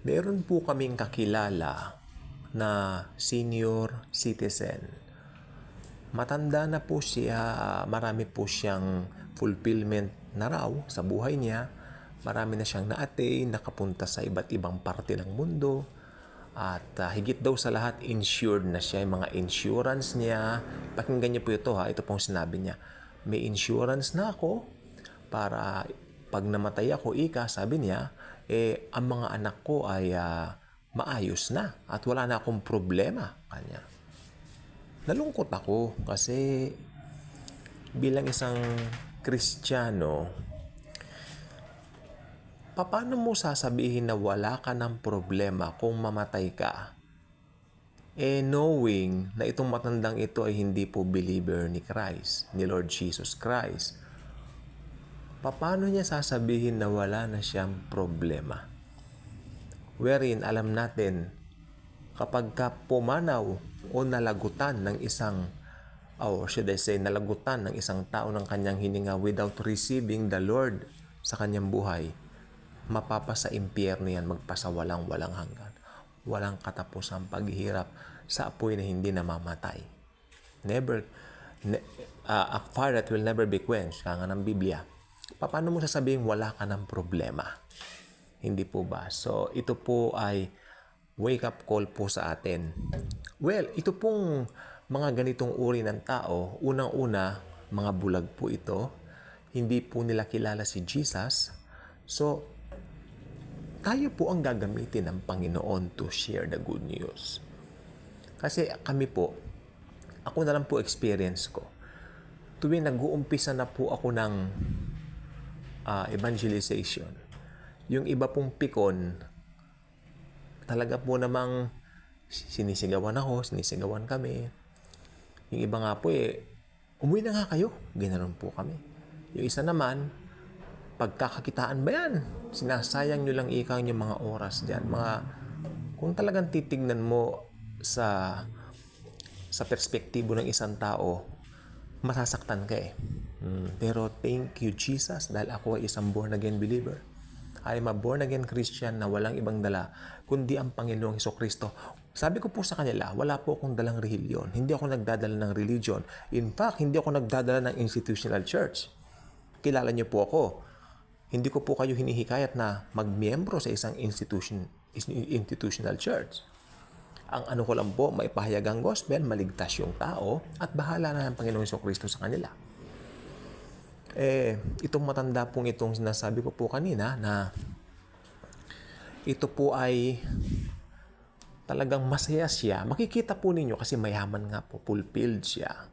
Meron po kaming kakilala na senior citizen. Matanda na po siya, marami po siyang fulfillment na raw sa buhay niya. Marami na siyang na-attain, nakapunta sa iba't ibang parte ng mundo. At higit daw sa lahat, insured na siya. Yung mga insurance niya, pakinggan niyo po ito ha, ito pong sinabi niya. May insurance na ako para pag namatay ako, sabi niya, ang mga anak ko ay maayos na at wala na akong problema kanya. Nalungkot ako kasi bilang isang Kristiyano, paano mo sasabihin na wala ka ng problema kung mamatay ka? Knowing na itong matandang ito ay hindi po believer ni Christ, ni Lord Jesus Christ. Paano niya sasabihin na wala na siyang problema? Wherein alam natin, kapag ka pumanaw o nalagutan ng isang, or should I say, nalagutan ng isang tao ng kanyang hininga without receiving the Lord sa kanyang buhay, mapapasa impyerno yan, magpasawalang-walang hanggan. Walang katapusang paghihirap sa apoy na hindi namamatay. A fire that will never be quenched, kaya nga ng Biblia. Paano mo sasabihin wala ka ng problema? Hindi po ba? So, ito po ay wake-up call po sa atin. Well, ito pong mga ganitong uri ng tao, unang-una, mga bulag po ito. Hindi po nila kilala si Jesus. So, tayo po ang gagamitin ng Panginoon to share the good news. Kasi kami po, ako na lang po experience ko. Tuwing nag-uumpisa na po ako ng evangelization, yung iba pong pikon, talaga po namang sinisigawan kami. Yung iba nga po umuwi na nga kayo, ginanon po kami. Yung isa naman, pagkakakitaan ba yan? Sinasayang nyo lang ikang yung mga oras dyan. Kung talagang titignan mo sa perspektibo ng isang tao, masasaktan ka Pero thank you Jesus dahil ako ay isang born again believer. I am a born again Christian na walang ibang dala kundi ang Panginoong Hesukristo. Sabi ko po sa kanila, wala po akong dalang relihiyon. Hindi ako nagdadala ng religion. In fact, hindi ako nagdadala ng institutional church. Kilala niyo po ako. Hindi ko po kayo hinihikayat na magmiyembro sa isang institutional church. Ang ano ko lang po, maipahayag ang gospel, maligtas yung tao, at bahala na ang Panginoong Hesukristo sa kanila. Itong matanda pong itong sinasabi ko po kanina na ito po ay talagang masaya siya. Makikita po ninyo kasi mayaman nga po, fulfilled siya.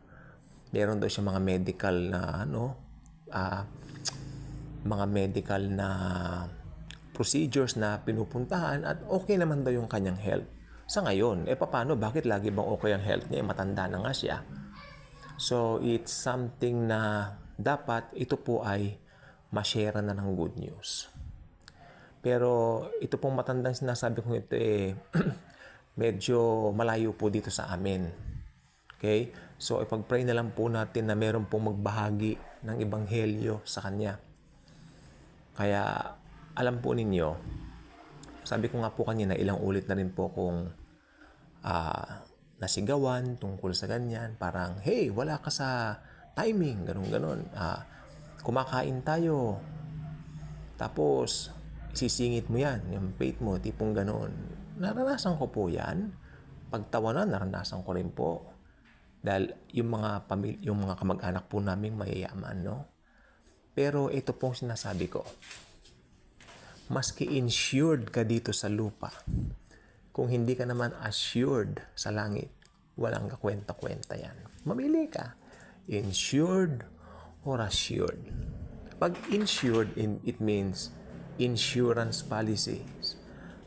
Meron daw siya mga medical na mga medical na procedures na pinupuntahan at okay naman daw yung kanyang health. Sa ngayon, paano? Bakit lagi bang okay ang health niya? Matanda na nga siya. So, it's something na dapat ito po ay ma-share na ng good news. Pero ito pong matandang sinasabi kong ito medyo malayo po dito sa amin. Okay? So, ipag-pray na lang po natin na meron pong magbahagi ng ebanghelyo sa kanya. Kaya, alam po ninyo, sabi ko nga po kanina, ilang ulit na rin po kung nasigawan tungkol sa ganyan. Parang, hey, wala ka sa timing, ganun-ganon. Kumakain tayo. Tapos, sisingit mo yan, yung plate mo, tipong ganon. Naranasan ko po yan. Pagtawanan, naranasan ko rin po. Dahil yung mga kamag-anak po namin mayayaman, no? Pero ito pong sinasabi ko, maski insured ka dito sa lupa, kung hindi ka naman assured sa langit, walang kakwenta-kwenta yan. Mamili ka. Insured or assured. Pag insured, it means insurance policies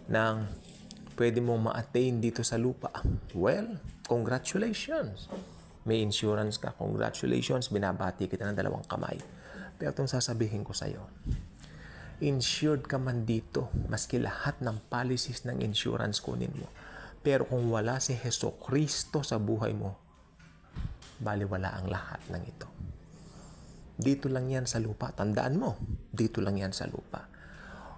nang pwede mong ma-attain dito sa lupa. Well, congratulations. May insurance ka. Congratulations. Binabati kita ng 2 kamay. Pero itong sasabihin ko sa'yo, insured ka man dito, maski lahat ng policies ng insurance kunin mo. Pero kung wala si Hesukristo sa buhay mo, baliwala ang lahat ng ito. Dito lang yan sa lupa. Tandaan mo, dito lang yan sa lupa.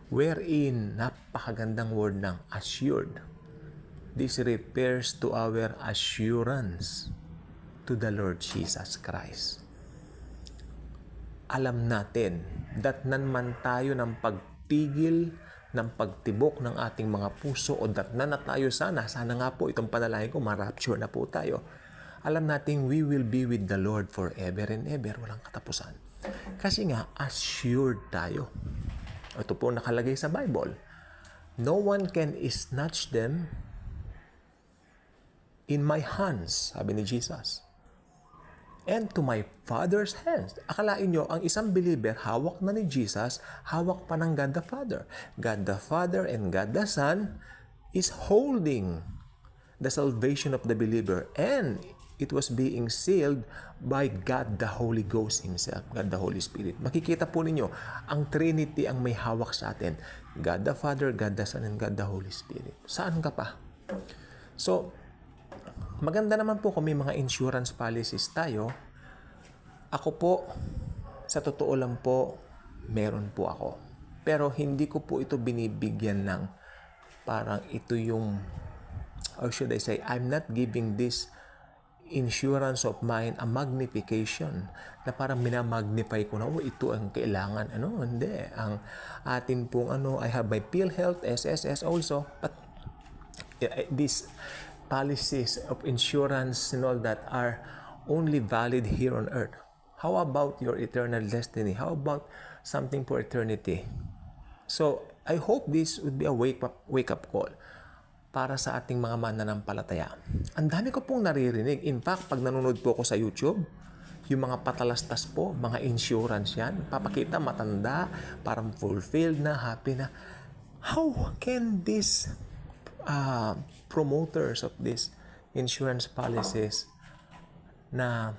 wherein napakagandang word ng assured. This refers to our assurance to the Lord Jesus Christ. Alam natin, datnan man tayo ng pagpigil, ng pagtibok ng ating mga puso, o datnan na tayo sana nga po itong panalangin ko, ma-rapture na po tayo. Alam natin, we will be with the Lord forever and ever, walang katapusan. Kasi nga, assured tayo. Ito po nakalagay sa Bible. No one can snatch them in my hands, sabi ni Jesus. And to my Father's hands. Akalain nyo, ang isang believer, hawak na ni Jesus, hawak pa ng God the Father. God the Father and God the Son is holding the salvation of the believer, and it was being sealed by God the Holy Ghost Himself, God the Holy Spirit. Makikita po ninyo, ang Trinity ang may hawak sa atin. God the Father, God the Son, and God the Holy Spirit. Saan ka pa? So, maganda naman po kung may mga insurance policies tayo. Ako po, sa totoo lang po, meron po ako. Pero hindi ko po ito binibigyan ng parang ito yung, or should I say, I'm not giving this insurance of mine a magnification na parang minamagnify ko na, ito ang kailangan. Hindi. Ang atin pong I have my PhilHealth, SSS also, but these policies of insurance and all that are only valid here on earth. How about your eternal destiny? How about something for eternity? So, I hope this would be a wake-up call para sa ating mga mananampalataya. Ang dami ko pong naririnig. In fact, pag nanonood po ako sa YouTube, yung mga patalastas po, mga insurance yan, papakita matanda, parang fulfilled na, happy na. How can these promoters of these insurance policies na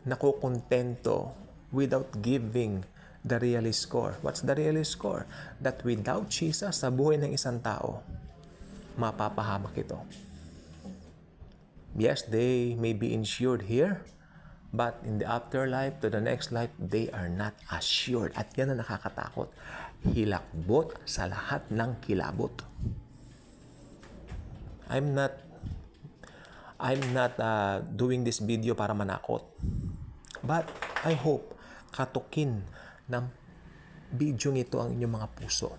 nakukontento without giving the real score? What's the real score? That without Jesus sa buhay ng isang tao, mapapahamak ito. Yes, they may be insured here, but in the afterlife, to the next life, they are not assured. At yan ang nakakatakot. Hilakbot sa lahat ng kilabot. I'm not doing this video para manakot. But I hope katukin ng video ito ang inyong mga puso.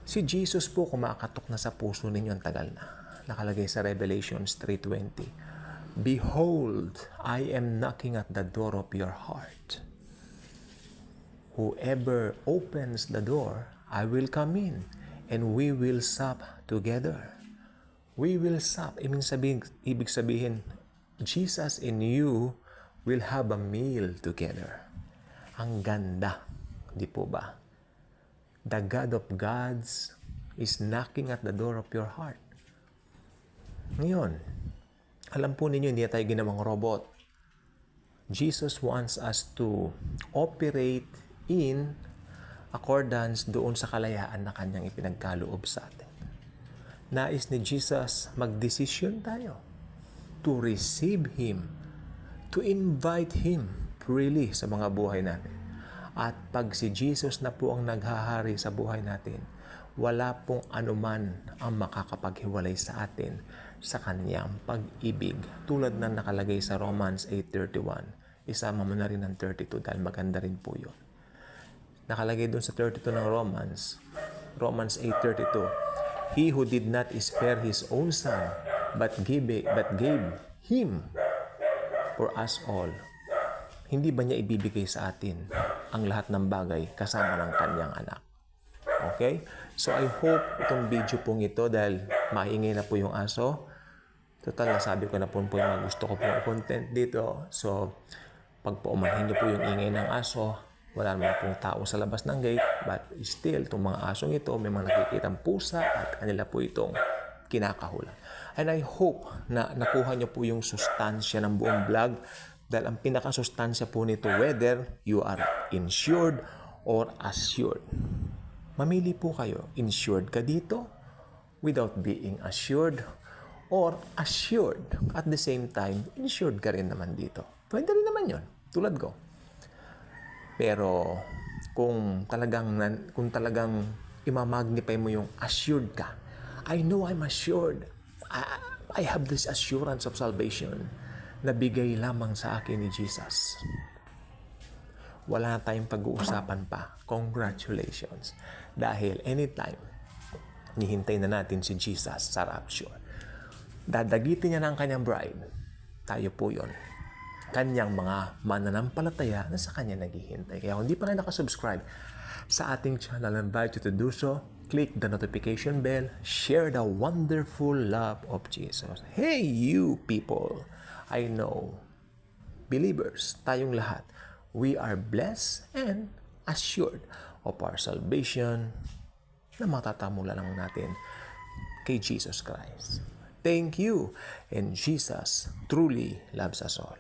Si Jesus po kumakatok na sa puso ninyo, ang tagal na. Nakalagay sa Revelations 3:20. Behold, I am knocking at the door of your heart. Whoever opens the door, I will come in and we will sup together. We will sup. Ibig sabihin, Jesus and you will have a meal together. Ang ganda, di po ba? The God of gods is knocking at the door of your heart. Ngayon, alam po ninyo, hindi tayo ginawang robot. Jesus wants us to operate in accordance doon sa kalayaan na kanyang ipinagkaloob sa atin. Nais ni Jesus magdesisyon tayo to receive Him, to invite Him freely sa mga buhay natin. At pag si Jesus na po ang naghahari sa buhay natin, wala pong anuman ang makakapaghiwalay sa atin sa kanyang pag-ibig. Tulad na nakalagay sa Romans 8:31. Isama mo na rin ang 32 dahil maganda rin po yun. Nakalagay doon sa 32 ng Romans 8:32. He who did not spare His own Son, but gave Him for us all. Hindi ba niya ibibigay sa atin ang lahat ng bagay kasama ng kanyang anak? Okay? So I hope itong video pong ito, dahil maingay na po yung aso. Total, nasabi ko na po yung mga gusto ko pong content dito. So, pag paumanhin niyo po yung ingay ng aso, wala naman pong tao sa labas ng gate, but still, itong mga asong ito, may mga nakikitang pusa at kanila po itong kinakahulan. And I hope na nakuha niyo po yung sustansya ng buong vlog, dahil ang pinakasustansya po nito, whether you are insured or assured. Mamili po kayo, insured ka dito without being assured, or assured at the same time, insured ka rin naman dito. Pwede rin naman yun, tulad ko. Pero kung talagang imamagnify mo yung assured ka. I know I'm assured. I have this assurance of salvation na bigay lamang sa akin ni Jesus. Wala na tayong pag-uusapan pa. Congratulations. Dahil anytime, nihintay na natin si Jesus sa rapture. Dadagitin niya ng kanyang bride. Tayo po yun. Kanyang mga mananampalataya na sa kanya naghihintay. Kaya kung hindi pa kayo nakasubscribe sa ating channel, I invite you to do so. Click the notification bell. Share the wonderful love of Jesus. Hey, you people! I know, believers, tayong lahat, we are blessed and assured of our salvation na matatamula lang natin kay Jesus Christ. Thank you, and Jesus truly loves us all.